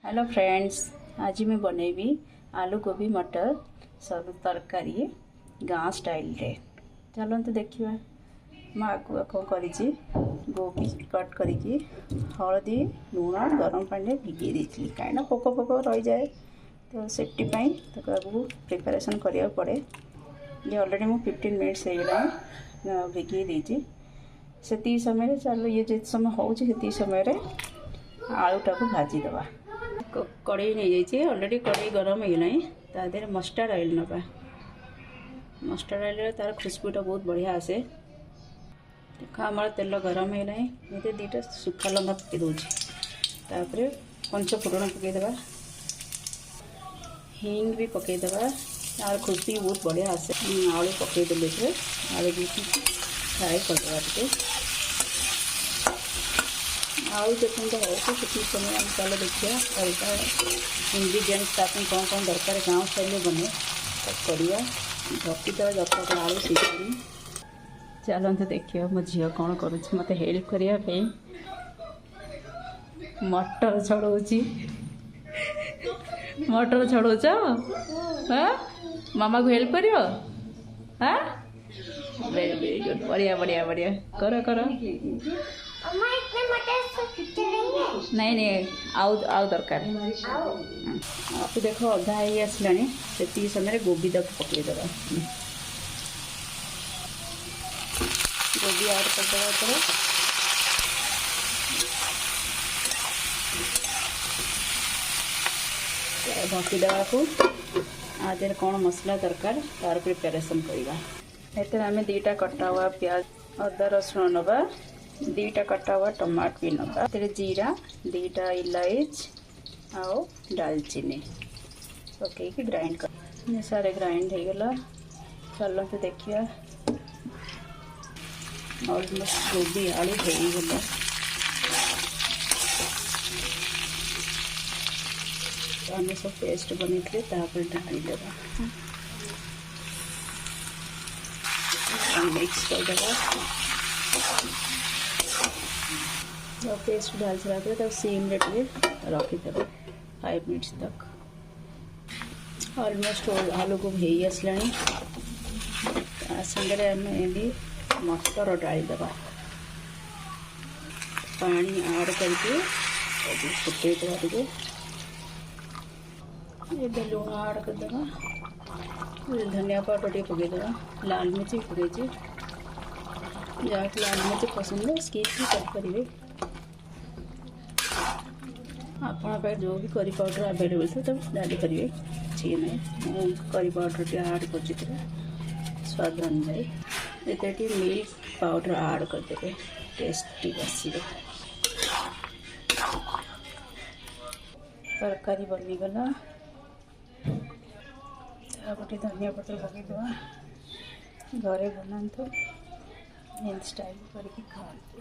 Hello friends, आज मैं बनैबी आलू गोभी मटर सब तरकारी गाँ स्टाइल रे। चलते देखिए मैं आगुआ कौन करी गोभी कट करी हलदी लुण गरम पानी भिगे देती कहीं पोक पोक रही जाए तो सेफ्टी आगू प्रिपरेशन करा पड़े। ये ऑलरेडी मुझे 15 मिनट्स हो भिगे देती से समय चलो ये जिते समय हो समय आलूटा को भाजीदबा। कड़े नहीं जाइए ऑलरेडी कड़े गरम होगा तादेह मस्टर्ड ऑयल नवा। मस्टर्ड ऑयल तार खुशबूटा बहुत बढ़िया आसे। देख आम तेल गरम होगा ये दुटा सुखा लंका पकई दूसरी पंच फुटण पकईदे हिंग भी पकईदे तार खुशबू बहुत बढ़िया आसे। आलू पकईदेली आलू भी फ्राए करदे टे आलू देखते हो कि समय हम चलो देखिए अलग इंग्रेडिएंट्स कौन कौन दरकार गाँव स्टाइल बने करिया ढकीदे जब तक आलू सीखनी। चलते देखिए मो झील कौन करुँच मत हेल्प करने मटर छड़ौची मटर छड़ौच मामा को हेल्प करियो। हाँ वेरी गुड बढ़िया बढ़िया बढ़िया करो करो। नहीं नहीं आउ दरकार आप देखो अधा ही आसला से समय गोभी तक पकईदे गोभी ऐड करदे ढकीदेवा को आधे कौन मसला दरकार तार प्रिपेरेसन करवा। आम दीटा कटा हुआ प्याज अदा रसुण नवा दीटा कटा हुआ टमाट भी नवा जीरा दीटा इलायच आओ दालचीनी पकईकि ग्राइंड कर सारे ग्राइंड हो गला। चलते देखिए ऑलमोस्ट गोभी आलू होगला। आम सब पेस्ट बनी ढाईदे मिक्स करदे पेस्ट डाल सारा तब सीम रे रखीदे 5 मिनट्स तक। ऑलमोस्ट आलू को हो आसला सागर आम भी मटर डालदे पानी ऐड करके फुटेदवा टे ये लुण ऐड करदे धनिया पाउडर टे पकईदे लाल मिर्च पकई जहाँ लाल मिर्च पसंद है स्किप भी करें। आप जो भी करी पाउडर अवेलेबल थे तब डाली करेंगे अच्छी नहीं करी पाउडर टे ऐड कर स्वाद अनुसार ये मिल्क पाउडर ऐड करदे टेस्टी आसो। तरकारी बनीगला गोटे धनिया पत्र पकईदे घरे बनातु स्टाइल करके खाते।